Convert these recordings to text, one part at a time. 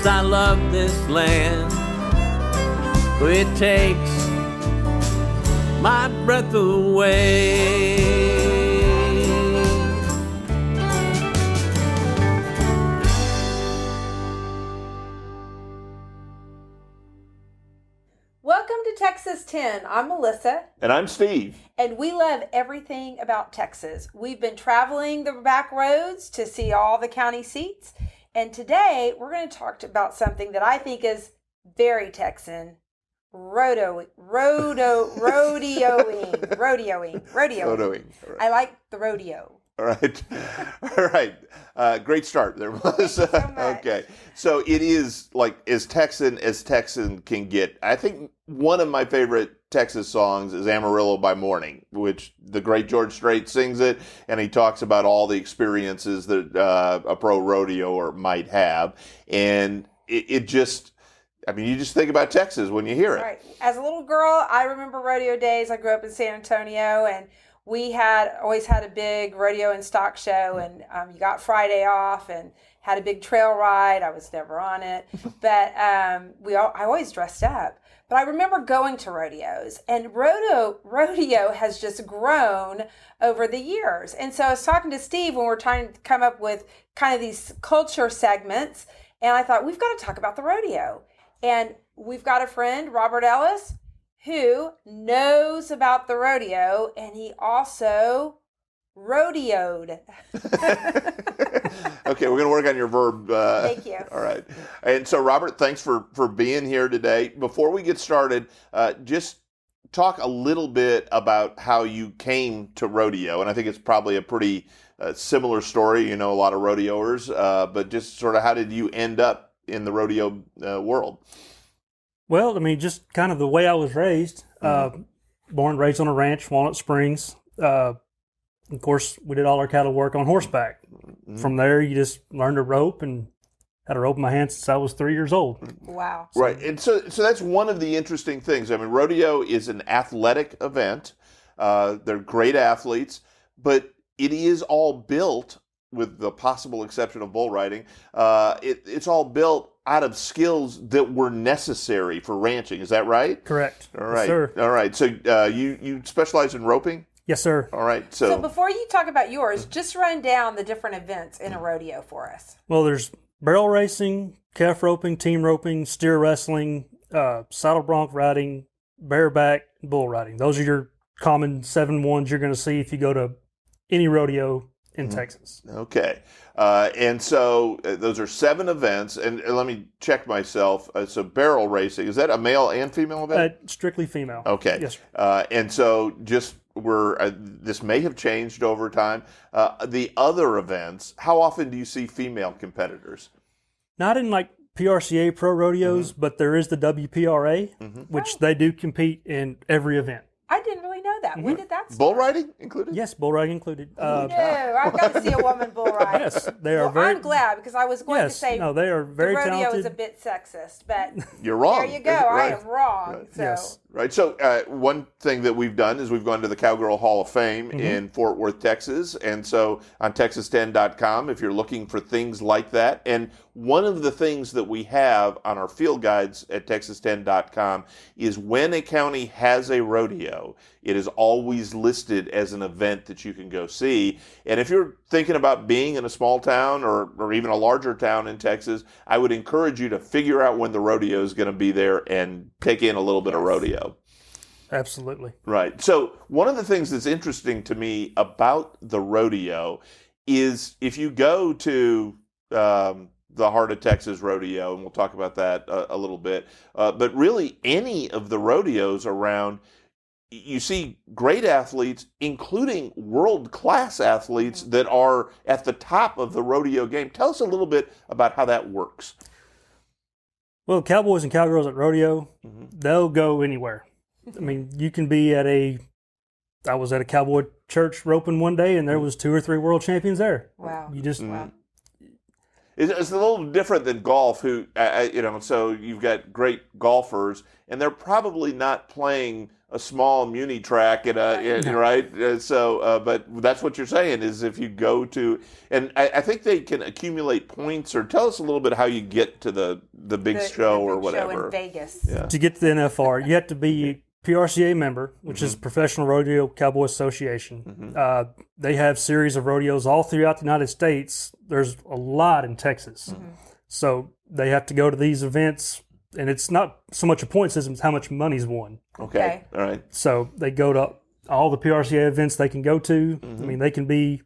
'cause I love this land. It takes my breath away. Welcome to Texas 10. I'm Melissa. And I'm Steve. And we love everything about Texas. We've been traveling the back roads to see all the county seats. And today we're going to talk about something that I think is very Texan. Rodeoing. Right. I like the rodeo. All right. All right. Great start there, Melissa. Thank you so much. Okay. So it is like as Texan can get. I think one of my favorite Texas songs is Amarillo by Morning, which the great George Strait sings it, and he talks about all the experiences that a pro rodeoer might have. And it just, I mean, you just think about Texas when you hear it. Right. As a little girl, I remember rodeo days. I grew up in San Antonio, and we always had a big rodeo and stock show, and you got Friday off and had a big trail ride. I was never on it, but I always dressed up. But I remember going to rodeos, and rodeo has just grown over the years. And so I was talking to Steve when we're trying to come up with kind of these culture segments, and I thought, we've got to talk about the rodeo. And we've got a friend, Robert Ellis, who knows about the rodeo, and he also rodeoed. Okay, we're going to work on your verb. Thank you. All right. And so, Robert, thanks for being here today. Before we get started, just talk a little bit about how you came to rodeo. And I think it's probably a pretty similar story. You know, a lot of rodeoers, but just sort of how did you end up in the rodeo world? Well, I mean, just kind of the way I was raised. Born and raised on a ranch, Walnut Springs. Of course, we did all our cattle work on horseback. Mm-hmm. From there, you just learned to rope, and had a rope in my hand since I was 3 years old. Wow. Right. And so that's one of the interesting things. I mean, rodeo is an athletic event. They're great athletes, but it is all built, with the possible exception of bull riding, it's all built out of skills that were necessary for ranching. Is that right? Correct. All right. Yes, sir. All right. So you specialize in roping? Yes, sir. All right. So before you talk about yours, just run down the different events in a rodeo for us. Well, there's barrel racing, calf roping, team roping, steer wrestling, saddle bronc riding, bareback, bull riding. Those are your common 7 ones you're going to see if you go to any rodeo in Texas. Okay. And so those are 7 events. And let me check myself. So barrel racing, is that a male and female event? Strictly female. Okay. Yes, sir. And so just this may have changed over time. The other events, how often do you see female competitors? Not in like PRCA pro rodeos, but there is the WPRA, which they do compete in every event. I didn't really know that. When did that start? Bull riding included? Yes, bull riding included. No, I've got to see a woman bull ride. Yes, they are Well, very. I'm glad, because I was going to say no, they are very the rodeo talented. is a bit sexist, but You're wrong. there you go. Right. I am wrong. Right. So Yes. Right. So one thing that we've done is we've gone to the Cowgirl Hall of Fame in Fort Worth, Texas. And so on Texas10.com, if you're looking for things like that, and one of the things that we have on our field guides at Texas10.com is when a county has a rodeo, it is always listed as an event that you can go see. And if you're thinking about being in a small town or even a larger town in Texas, I would encourage you to figure out when the rodeo is going to be there and take in a little bit of rodeo. Absolutely. Right. So one of the things that's interesting to me about the rodeo is if you go to the Heart of Texas Rodeo, and we'll talk about that a little bit, but really any of the rodeos around, you see great athletes, including world-class athletes that are at the top of the rodeo game. Tell us a little bit about how that works. Well, cowboys and cowgirls at rodeo, they'll go anywhere. I mean, you can be I was at a cowboy church roping one day, and there was 2 or 3 world champions there. wow. You just It's a little different than golf, so you've got great golfers, and they're probably not playing a small muni track and right. But that's what you're saying is if you go to, and I think they can accumulate points. Or tell us a little bit how you get to the big show or whatever. Show in Vegas. Yeah. To get to the NFR, you have to be a PRCA member, which is Professional Rodeo Cowboy Association. They have series of rodeos all throughout the United States. There's a lot in Texas. So they have to go to these events, and it's not so much a point system, it's how much money's won. Okay. All right. So they go to all the PRCA events they can go to. I mean, they can be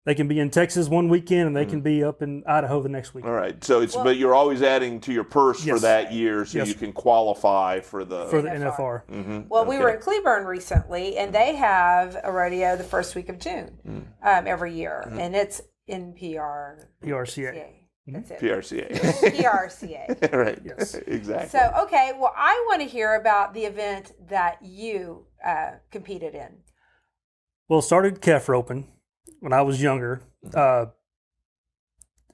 in Texas one weekend, and they can be up in Idaho the next week. All right. So but you're always adding to your purse for that year, so you can qualify for the NFR. Well, we were in Cleburne recently, and they have a rodeo the first week of June every year, and it's in PRCA. That's it. PRCA. PRCA. Right. Yes. Exactly. So, okay, well, I want to hear about the event that you competed in. Well, it started calf roping when I was younger, and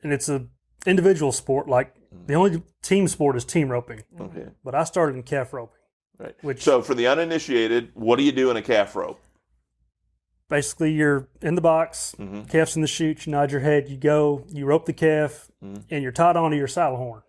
it's a individual sport. Like the only team sport is team roping. Okay. But I started in calf roping. Right. So for the uninitiated, what do you do in a calf rope? Basically, you're in the box, calf's in the chute, you nod your head, you go, you rope the calf, and you're tied onto your saddle horn.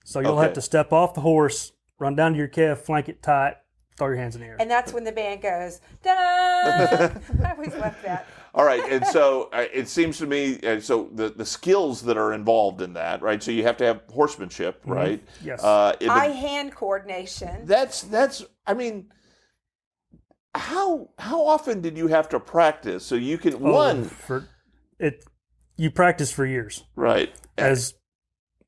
So you'll have to step off the horse, run down to your calf, flank it tight, throw your hands in the air. And that's when the band goes, da-da! I always love that. All right, and so it seems to me, so the skills that are involved in that, right? So you have to have horsemanship, right? Yes. Eye-hand coordination. That's. I mean, how often did you have to practice so you can you practice for years. Right.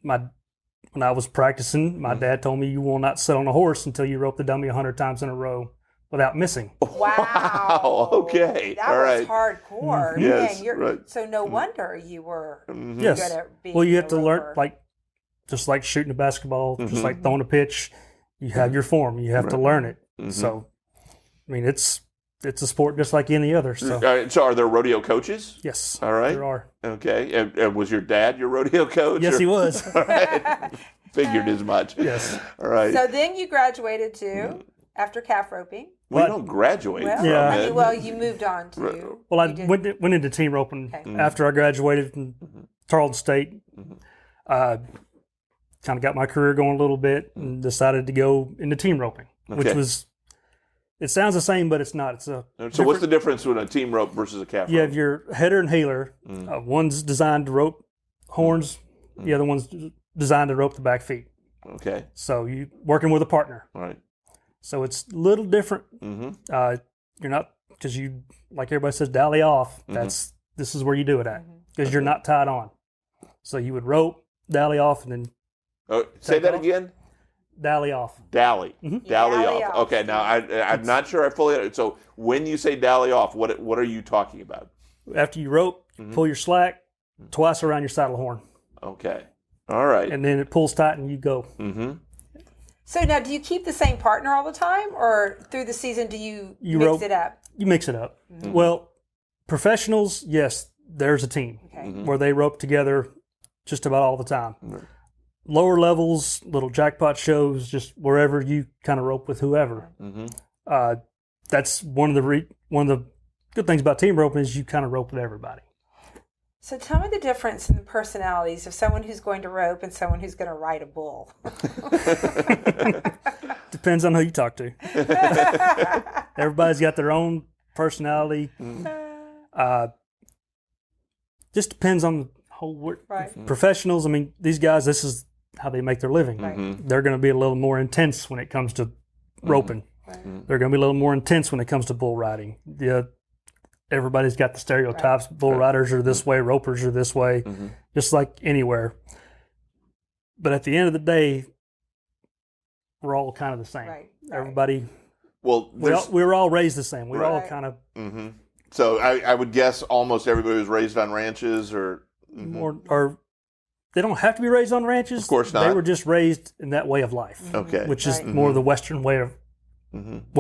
When I was practicing, my dad told me you will not sit on a horse until you rope the dummy 100 times in a row without missing. Wow. Okay. That all was right. hardcore. Yes. Man, Right. So no wonder you were Yes. good at being Well, you have a to learn, roper. just like shooting a basketball, just like throwing a pitch. You have your form. You have to learn it. So, I mean, it's a sport just like any other. So, So are there rodeo coaches? yes. All right. There are. Okay. And was your dad your rodeo coach? Yes, he was. All right. Figured as much. Yes. All right. So then you graduated to, after calf roping. We don't graduate Well, from Yeah. I it. mean, well, you moved on to. Well, I you did- went into team roping after I graduated from Tarleton State. Kind of got my career going a little bit and decided to go into team roping, which was, it sounds the same, but it's not. It's a So what's the difference between a team rope versus a calf you rope? have your header and heeler. One's designed to rope horns. The other one's designed to rope the back feet. Okay. So you working with a partner. All right. So it's a little different. You're not, because you, like everybody says, dally off. This is where you do it at, because you're not tied on. So you would rope, dally off, and then Say that off. again? dally off. Dally. Dally Dally off. off. Okay, now I'm not sure I fully. So when you say dally off, what are you talking about? After you rope, pull your slack twice around your saddle horn, Okay. All right. and then it pulls tight and you go. So now, do you keep the same partner all the time, or through the season do you mix rope. it up? You mix it up. Well, professionals, yes, there's a team Okay. where they rope together just about all the time. Lower levels, little jackpot shows, just wherever you kind of rope with whoever. That's one of the good things about team roping is you kind of rope with everybody. So tell me the difference in the personalities of someone who's going to rope and someone who's going to ride a bull. Depends on who you talk to. Everybody's got their own personality. Just depends on the whole work. Right. Professionals, I mean, these guys, this is how they make their living. Right. They're going to be a little more intense when it comes to roping. They're going to be a little more intense when it comes to bull riding. Everybody's got the stereotypes. Bull riders are this way, ropers are this way, just like anywhere. But at the end of the day, we're all kind of the same. Right. Everybody, Well, we were all raised the same. We all Right. kind of so I would guess almost everybody was raised on ranches or. or they don't have to be raised on ranches. Of course not. They were just raised in that way of life, Okay. which is Right. more the Western way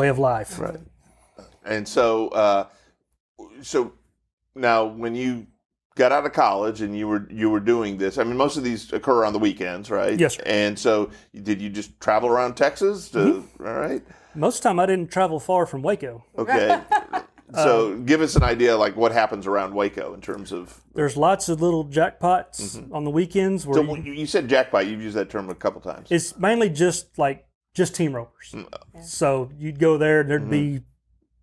of life. Right. And so, so now when you got out of college and you were doing this. I mean, most of these occur on the weekends, right? Yes, sir. And so, did you just travel around Texas? All right. Most of the time, I didn't travel far from Waco. Okay. So, give us an idea, like what happens around Waco in terms of. There's lots of little jackpots on the weekends. Where So, you said jackpot. You've used that term a couple times. it's mainly just team ropers. So you'd go there, and there'd be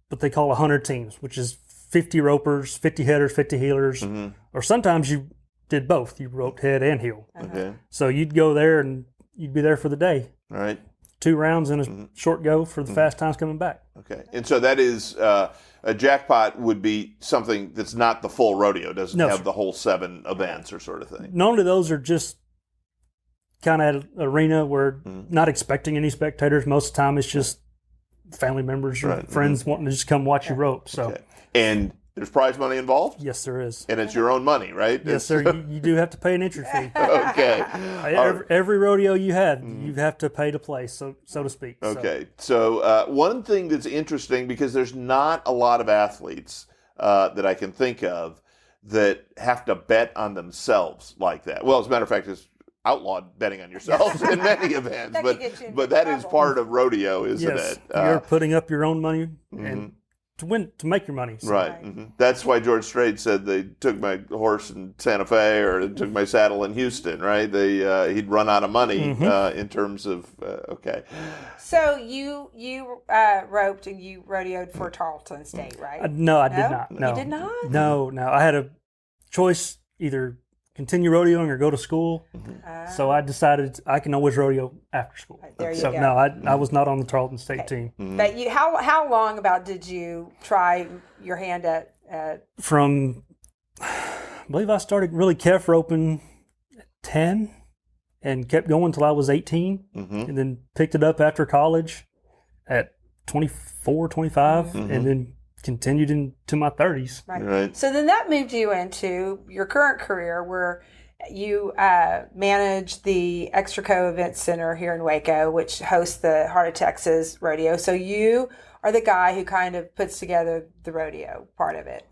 what they call 100 teams, which is 50 ropers, 50 headers, 50 heelers, or sometimes you did both. You roped head and heel. Okay. So you'd go there and you'd be there for the day. All right. 2 rounds and a short go for the fast times coming back. Okay. And so that is a jackpot would be something that's not the full rodeo, doesn't No, have sir. the whole 7 events or sort of thing. Normally those are just kind of at an arena where not expecting any spectators. Most of the time it's just family members or Right. friends wanting to just come watch you rope. So Okay. And there's prize money involved? yes, there is. And it's your own money, right? Yes, sir. You do have to pay an entry fee. Okay. Every rodeo you have, you have to pay to play, so to speak. So, Okay. So one thing that's interesting, because there's not a lot of athletes that I can think of that have to bet on themselves like that. Well, as a matter of fact, it's outlawed betting on yourselves in many events, That could get you in but that is trouble. part of rodeo, isn't yes, it? you're putting up your own money and to make your money. So. Right. That's why George Strait said they took my horse in Santa Fe or they took my saddle in Houston, right? He'd run out of money in terms of, okay. So you roped and you rodeoed for Tarleton State, right? No, I did No? not. No, You did not? No. I had a choice: either continue rodeoing or go to school. So I decided I can always rodeo after school. There you so go. no, I was not on the Tarleton State team. But how long about did you try your hand at From, I believe I started really calf roping at 10 and kept going until I was 18 and then picked it up after college at 24, 25 and then continued into my 30s. Right. So then that moved you into your current career where you manage the Extraco Event Center here in Waco, which hosts the Heart of Texas Rodeo. So you are the guy who kind of puts together the rodeo part of it.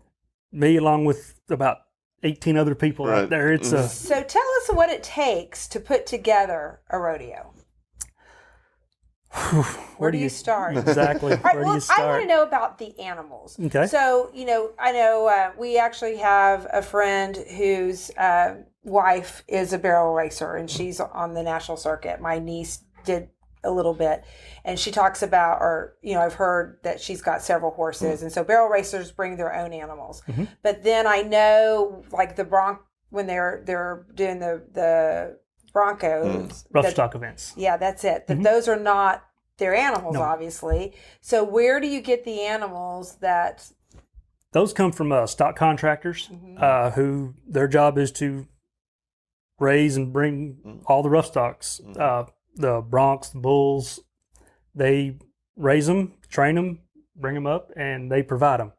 Me along with about 18 other people Right. out there. It's a So tell us what it takes to put together a rodeo. Where do you start? Exactly. All right, Where do well, you I start? want to know about the animals. Okay. So, I know we actually have a friend whose wife is a barrel racer, and she's on the national circuit. My niece did a little bit, and she talks about, or, I've heard that she's got several horses, and so barrel racers bring their own animals. But then I know, like when they're doing the Broncos, Rough that- stock events. yeah, that's it. That those are not their animals, obviously. So where do you get the animals that? Those come from stock contractors who their job is to raise and bring all the rough stocks. The broncs, the bulls, they raise them, train them, bring them up, and they provide them.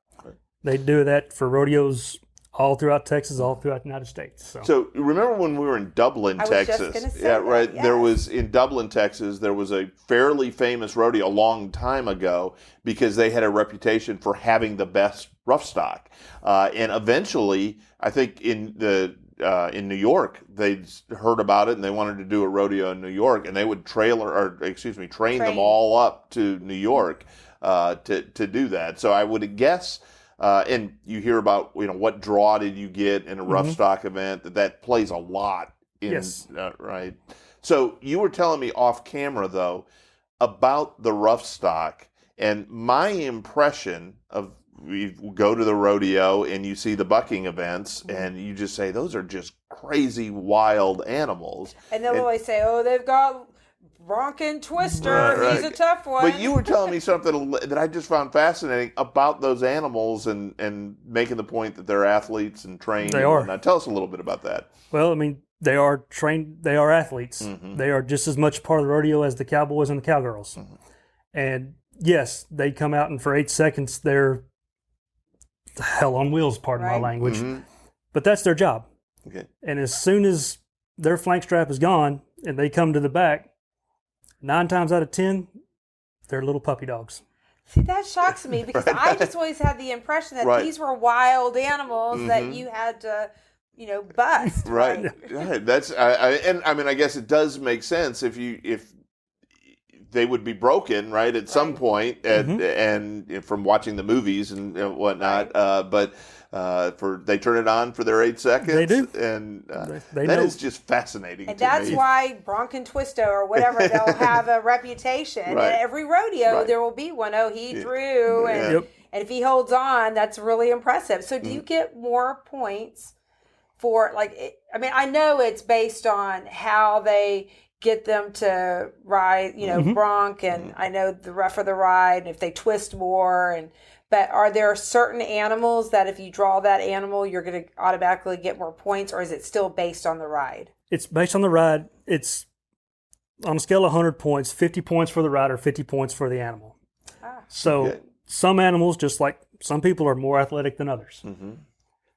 They do that for rodeos all throughout Texas, all throughout the United States. So remember when we were in Dublin, I was just Texas? gonna say Yeah, that, right. yes. There was in Dublin, Texas. There was a fairly famous rodeo a long time ago because they had a reputation for having the best rough stock. And eventually, I think in New York, they heard about it and they wanted to do a rodeo in New York, and they would train them all up to New York to do that. So I would guess. And you hear about, what draw did you get in a rough stock event, that plays a lot in, Yes. Right? So you were telling me off camera, though, about the rough stock, and my impression of, you go to the rodeo and you see the bucking events and you just say, those are just crazy, wild animals. And they'll always say, "Oh, they've got Bronkin Twister. Right. He's a tough one." But you were telling me something that I just found fascinating about those animals and making the point that they're athletes and trained. They are. Now, tell us a little bit about that. Well, I mean, they are trained, they are athletes. They are just as much part of the rodeo as the cowboys and the cowgirls. And yes, they come out and for 8 seconds, they're hell on wheels, pardon my Right. language. But that's their job. Okay. And as soon as their flank strap is gone and they come to the back, 9 times out of 10, they're little puppy dogs. See, that shocks me because I just always had the impression that Right. these were wild animals that you had to bust. Right. That's and I mean, I guess it does make sense if they would be broken, right, at some point, and from watching the movies and whatnot. But they turn it on for their 8 seconds. They do, and they that know. is just fascinating. And to that's me. why Bronc and Twisto or whatever, they'll have a reputation. Right. At every rodeo, Right. there will be one. Oh, he threw, and Yep. and if he holds on, that's really impressive. So, do you get more points for I know it's based on how they get them to ride, bronc, and I know the rougher the ride, if they twist more, but are there certain animals that if you draw that animal, you're going to automatically get more points, or is it still based on the ride? It's based on the ride. It's on a scale of 100 points, 50 points for the rider, 50 points for the animal. So some animals, just like some people, are more athletic than others.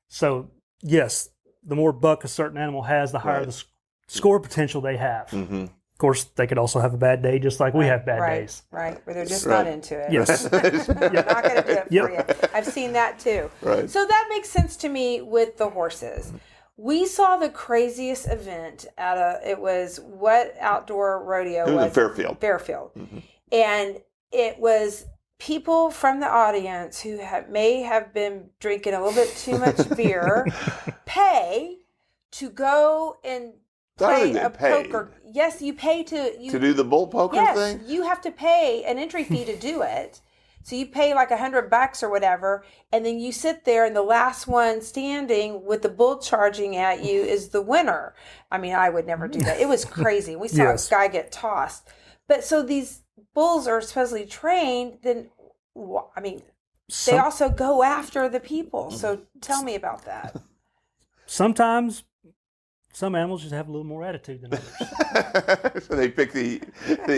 So yes, the more buck a certain animal has, the higher the score potential they have. Of course, they could also have a bad day, just like we have bad days. Right, where they're just not into it. Yes. They're not going to do it for you. I've seen that too. Right. So that makes sense to me with the horses. We saw the craziest event it was what outdoor rodeo It was was? in Fairfield. Fairfield. And it was people from the audience who may have been drinking a little bit too much beer pay to go and play a poker. Yes, you pay to do the bull poker thing. Yes, you have to pay an entry fee to do it. So you pay like $100 or whatever, and then you sit there, and the last one standing with the bull charging at you is the winner. I mean, I would never do that. It was crazy. We saw a guy get tossed. But so these bulls are supposedly trained. Then, I mean, they also go after the people. So tell me about that. Sometimes some animals just have a little more attitude than others. So they pick the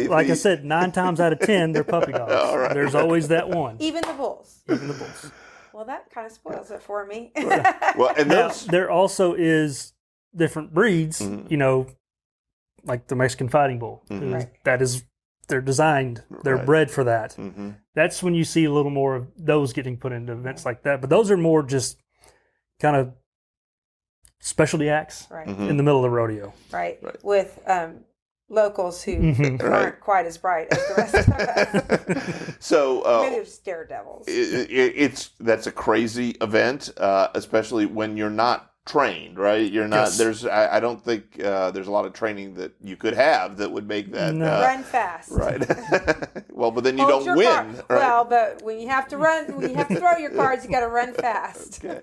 like I said, 9 times out of 10, they're puppy dogs. All right. There's always that one. Even the bulls. Even the bulls. Well, that kind of spoils it for me. Well, and Now, there also is different breeds, like the Mexican fighting bull. That is, they're designed, they're bred for that. That's when you see a little more of those getting put into events like that. But those are more just kind of specialty acts in the middle of the rodeo. Right. With locals who aren't quite as bright as the rest of us. So maybe they're just daredevils. That's a crazy event, especially when you're not trained, right? You're not. Yes. I don't think there's a lot of training that you could have that would make that run fast. right. Well, but then you Hold don't your win. Right? Well, but when you have to run, when you have to throw your cards, you got to run fast. Okay.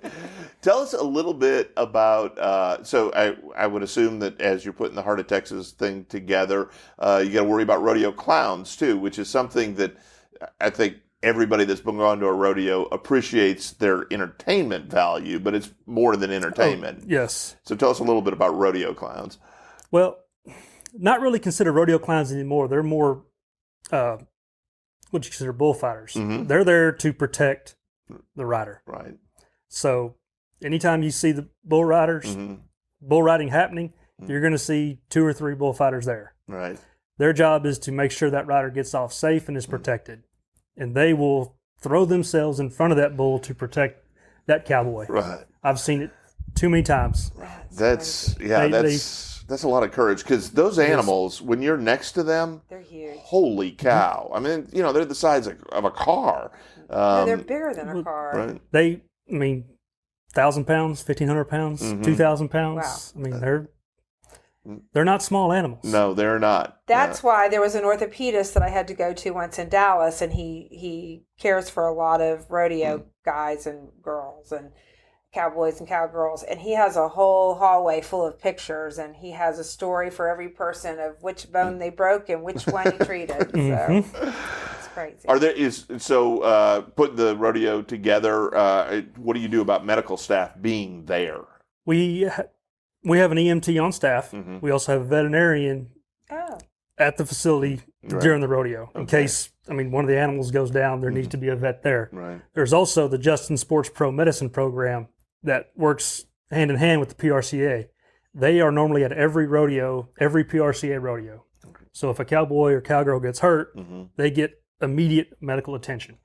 Tell us a little bit about. So I would assume that as you're putting the Heart of Texas thing together, you got to worry about rodeo clowns too, which is something that I think everybody that's been going to a rodeo appreciates their entertainment value, but it's more than entertainment. Oh, yes. So tell us a little bit about rodeo clowns. Well, not really considered rodeo clowns anymore. They're more what you consider bullfighters. They're there to protect the rider. Right. So anytime you see the bull riders, bull riding happening, you're going to see 2 or 3 bullfighters there. Right. Their job is to make sure that rider gets off safe and is protected. And they will throw themselves in front of that bull to protect that cowboy. Right. I've seen it too many times. That's a lot of courage, because those animals, when you're next to them, they're huge. Holy cow! I mean, they're the size of a car. No, they're bigger than a car. Right. 1,000 pounds, 1,500 pounds, 2,000 pounds. Wow. I mean, they're not small animals. No, they're not. That's why there was an orthopedist that I had to go to once in Dallas, and he cares for a lot of rodeo guys and girls and cowboys and cowgirls, and he has a whole hallway full of pictures, and he has a story for every person of which bone they broke and which one he treated. So it's crazy. Putting the rodeo together, what do you do about medical staff being there? We have an EMT on staff. We also have a veterinarian at the facility during the rodeo. In case, one of the animals goes down, there needs to be a vet there. Right. There's also the Justin Sports Pro Medicine Program that works hand in hand with the PRCA. They are normally at every rodeo, every PRCA rodeo. So if a cowboy or cowgirl gets hurt, they get immediate medical attention.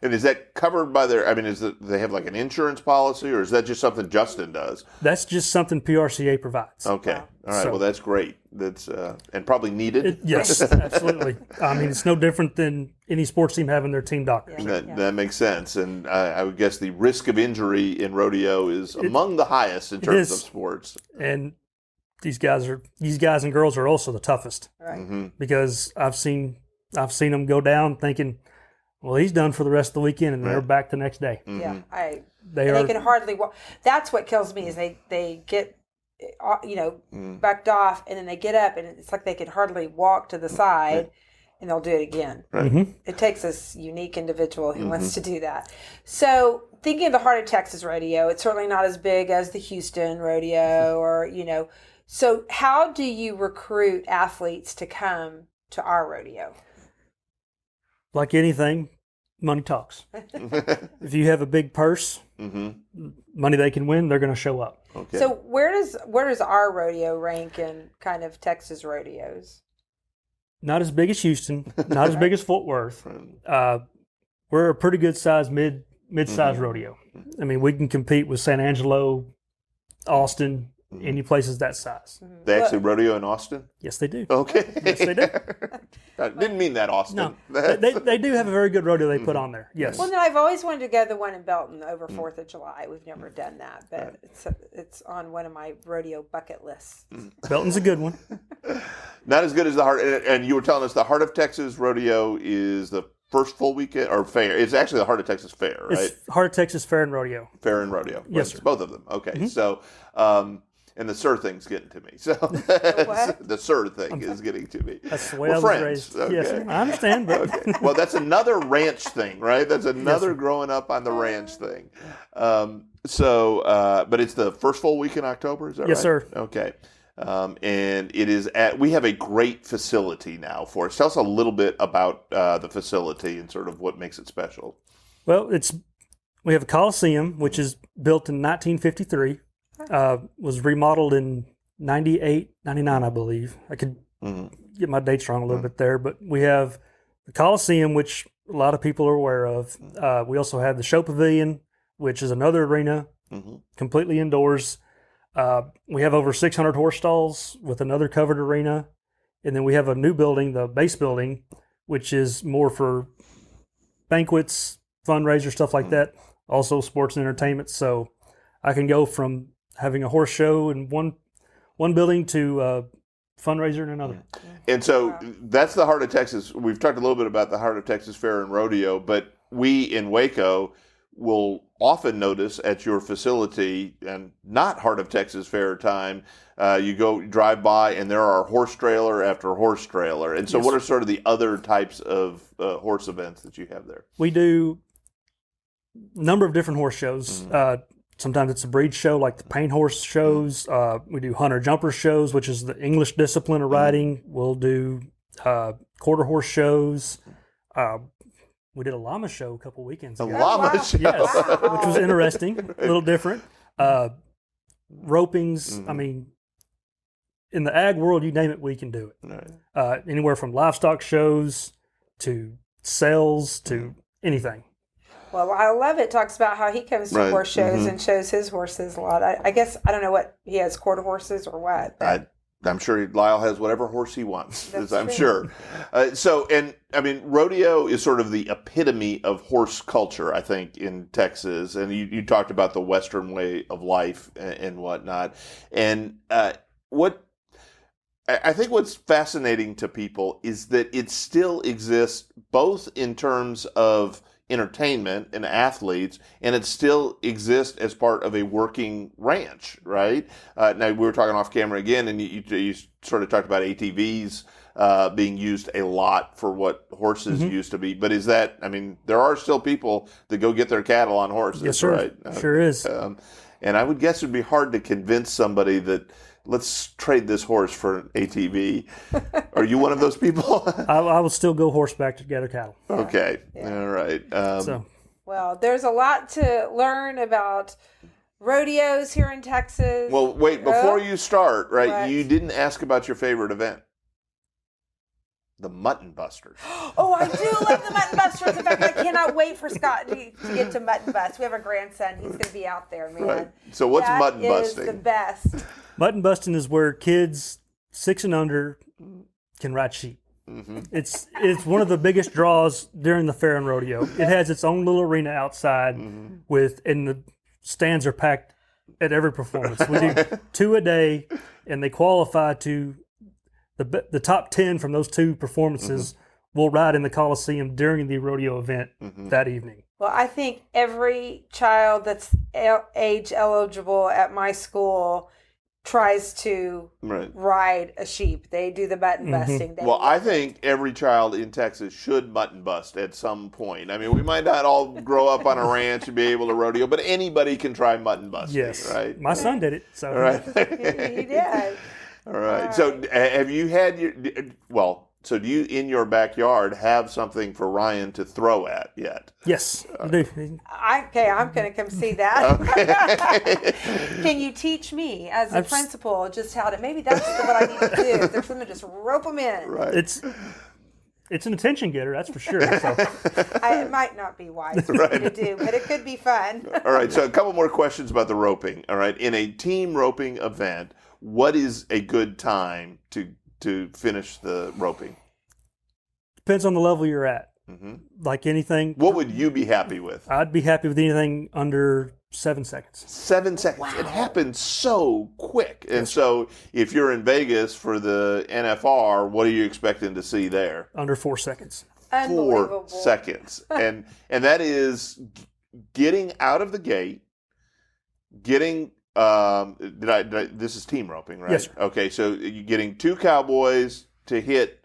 And is that covered by their? I mean, they have like an insurance policy, or is that just something Justin does? That's just something PRCA provides. Okay, all right. So- Well, that's great. That's and probably needed. Yes, absolutely. I mean, it's no different than any sports team having their team doctors. That makes sense, and I would guess the risk of injury in rodeo is among the highest in terms of sports. And these guys and girls are also the toughest, Right. because I've seen them go down thinking, well, he's done for the rest of the weekend, and they're back the next day. Yeah. They can hardly walk. That's what kills me is they get, backed off, and then they get up, and it's like they can hardly walk to the side, and they'll do it again. Right. It takes this unique individual who wants to do that. So thinking of the Heart of Texas Rodeo, it's certainly not as big as the Houston Rodeo or, So how do you recruit athletes to come to our rodeo? Like anything, money talks. If you have a big purse, money they can win, they're going to show up. Okay. So where does our rodeo rank in kind of Texas rodeos? Not as big as Houston, not as big as Fort Worth. We're a pretty good size mid-size rodeo. I mean, we can compete with San Angelo, Austin, any places that size. They actually rodeo in Austin? Yes, they do. Okay. Yes, they do. I didn't mean that, Austin. No, they do have a very good rodeo they put on there. Yes. Well, then I've always wanted to go to the one in Belton over 4th of July. We've never done that, but it's on one of my rodeo bucket lists. Belton's a good one. Not as good as the Heart. And you were telling us the Heart of Texas Rodeo is the first full weekend, or fair. It's actually the Heart of Texas Fair, right? It's Heart of Texas Fair and Rodeo. Fair and Rodeo. Yes, Right. sir. Both of them. Okay. So, and the sir thing's getting to me. So the sir thing is getting to me. That's the way We're I was friends. raised. Okay. Yes, sir. I understand, but Okay. Well, that's another ranch thing, right? That's another growing up on the ranch thing. But it's the first full week in October, is that right? Yes, sir. Okay. And it is we have a great facility now for us. Tell us a little bit about the facility and sort of what makes it special. well, we have a Coliseum, which is built in 1953. Was remodeled in 98, 99, I believe. I could get my dates wrong a little bit there, but we have the Coliseum, which a lot of people are aware of. We also have the Show Pavilion, which is another arena, completely indoors. We have over 600 horse stalls with another covered arena. And then we have a new building, the base building, which is more for banquets, fundraiser, stuff like that. Also sports and entertainment. So I can go from having a horse show in one building to a fundraiser in another. And so that's the Heart of Texas. We've talked a little bit about the Heart of Texas Fair and Rodeo, but we in Waco will often notice at your facility, and not Heart of Texas Fair time, you drive by and there are horse trailer after horse trailer. And so Yes. what are sort of the other types of horse events that you have there? We do a number of different horse shows. Sometimes it's a breed show, like the paint horse shows. We do hunter jumper shows, which is the English discipline of riding. We'll do quarter horse shows. We did a llama show a couple weekends ago. Llama show. Yes, which was interesting, a little different. Ropings, I mean, in the ag world, you name it, we can do it. Right. Anywhere from livestock shows to sales to anything. Well, I love it. Talks about how he comes to Right. horse shows and shows his horses a lot. I guess, I don't know what he has, quarter horses or what. But I'm sure Lyle has whatever horse he wants. That's I'm true. sure. Rodeo is sort of the epitome of horse culture, I think, in Texas. And you talked about the Western way of life and whatnot. And I think what's fascinating to people is that it still exists both in terms of entertainment and athletes, and it still exists as part of a working ranch, right? Now, we were talking off camera again, and you sort of talked about ATVs being used a lot for what horses used to be. But is that, there are still people that go get their cattle on horses, Yes, sir. right? Sure is. And I would guess it would be hard to convince somebody that let's trade this horse for an ATV. Are you one of those people? I will still go horseback to gather cattle. Okay. Yeah. All right. well, there's a lot to learn about rodeos here in Texas. Well, wait, before you start, right, What? you didn't ask about your favorite event. the Mutton Busters. Oh, I do love the Mutton Busters. In fact, I cannot wait for Scott to get to Mutton Bust. We have a grandson. He's going to be out there, man. Right. So what's mutton busting? That is the best. Mutton busting is where kids 6 and under can ride sheep. Mm-hmm. It's one of the biggest draws during the fair and rodeo. It has its own little arena outside and the stands are packed at every performance. We do 2 a day, and they qualify to the top 10 from those 2 performances will ride in the Coliseum during the rodeo event that evening. Well, I think every child that's age eligible at my school tries to ride a sheep. They do the mutton busting. Well, I think every child in Texas should mutton bust at some point. I mean, we might not all grow up on a ranch and be able to rodeo, but anybody can try mutton busting, yes. right? My son did it. So. Right. He did. All right. So have you had so do you in your backyard have something for Ryan to throw at yet? Yes, I do. Okay, I'm going to come see that. Okay. Can you teach me as a principal just how to, maybe that's what I need to do. There's something to just rope them in. Right. It's an attention getter, that's for sure. So. It might not be wise for me to do, but it could be fun. All right, so a couple more questions about the roping. All right, in a team roping event, what is a good time to finish the roping? Depends on the level you're at. Like anything. What would you be happy with? I'd be happy with anything under 7 seconds. 7 seconds. Wow. It happens so quick. And so if you're in Vegas for the NFR, what are you expecting to see there? Under 4 seconds. 4 seconds. And that is getting out of the gate, getting this is team roping, right? Yes, sir. Okay, so you're getting 2 cowboys to hit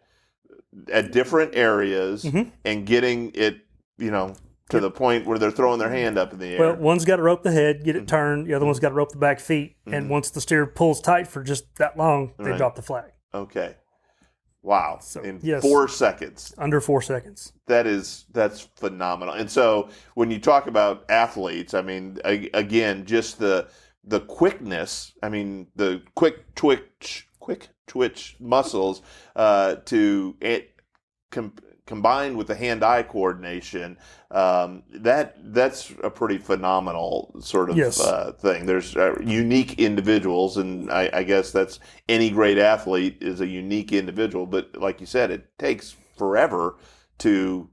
at different areas and getting it, to the point where they're throwing their hand up in the air. Well, one's got to rope the head, get it turned. The other one's got to rope the back feet. And once the steer pulls tight for just that long, they drop the flag. Okay. Wow. So, in yes, 4 seconds. Under 4 seconds. That's phenomenal. And so when you talk about athletes, I mean, again, just the quickness, I mean, the quick twitch muscles combined with the hand-eye coordination, that's a pretty phenomenal sort of thing. There's unique individuals, and I guess that's any great athlete is a unique individual. But like you said, it takes forever to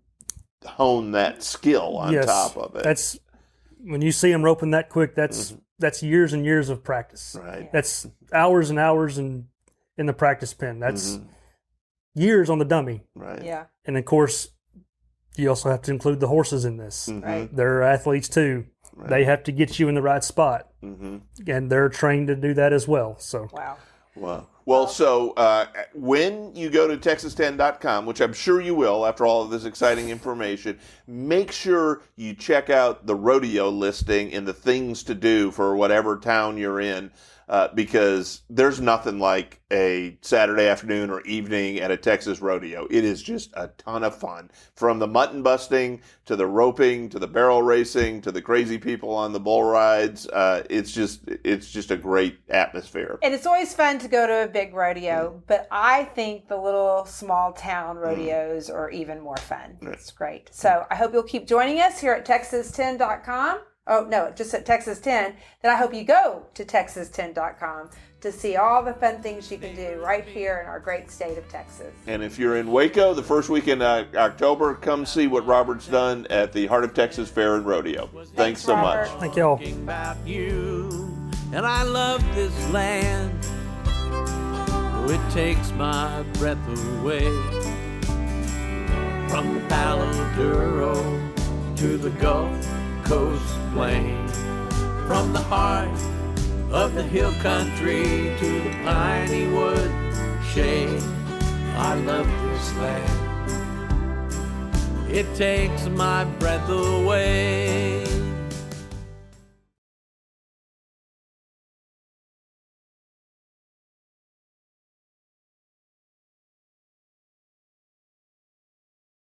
hone that skill on top of it. That's when you see them roping that quick. That's years and years of practice. Right. That's hours and hours in the practice pen. That's years on the dummy. Right. Yeah. And of course, you also have to include the horses in this. Right. They're athletes too. Right. They have to get you in the right spot, and they're trained to do that as well. So. Wow. Well, so when you go to texas10.com, which I'm sure you will after all of this exciting information, make sure you check out the rodeo listing and the things to do for whatever town you're in, because there's nothing like a Saturday afternoon or evening at a Texas rodeo. It is just a ton of fun. From the mutton busting to the roping to the barrel racing to the crazy people on the bull rides, it's just a great atmosphere. And it's always fun to go to a big rodeo, but I think the little small town rodeos are even more fun. It's great. So I hope you'll keep joining us here at texas10.com. Oh, no, just at Texas 10. Then I hope you go to texas10.com to see all the fun things you can do right here in our great state of Texas. And if you're in Waco, the first weekend of October, come see what Robert's done at the Heart of Texas Fair and Rodeo. Thanks so much. Thank y'all. About you, and I love this land. Oh, it takes my breath away. From the Palo Duro to the Gulf Coast Plain, from the heart of the hill country to the piney wood shade. I love this land. It takes my breath away.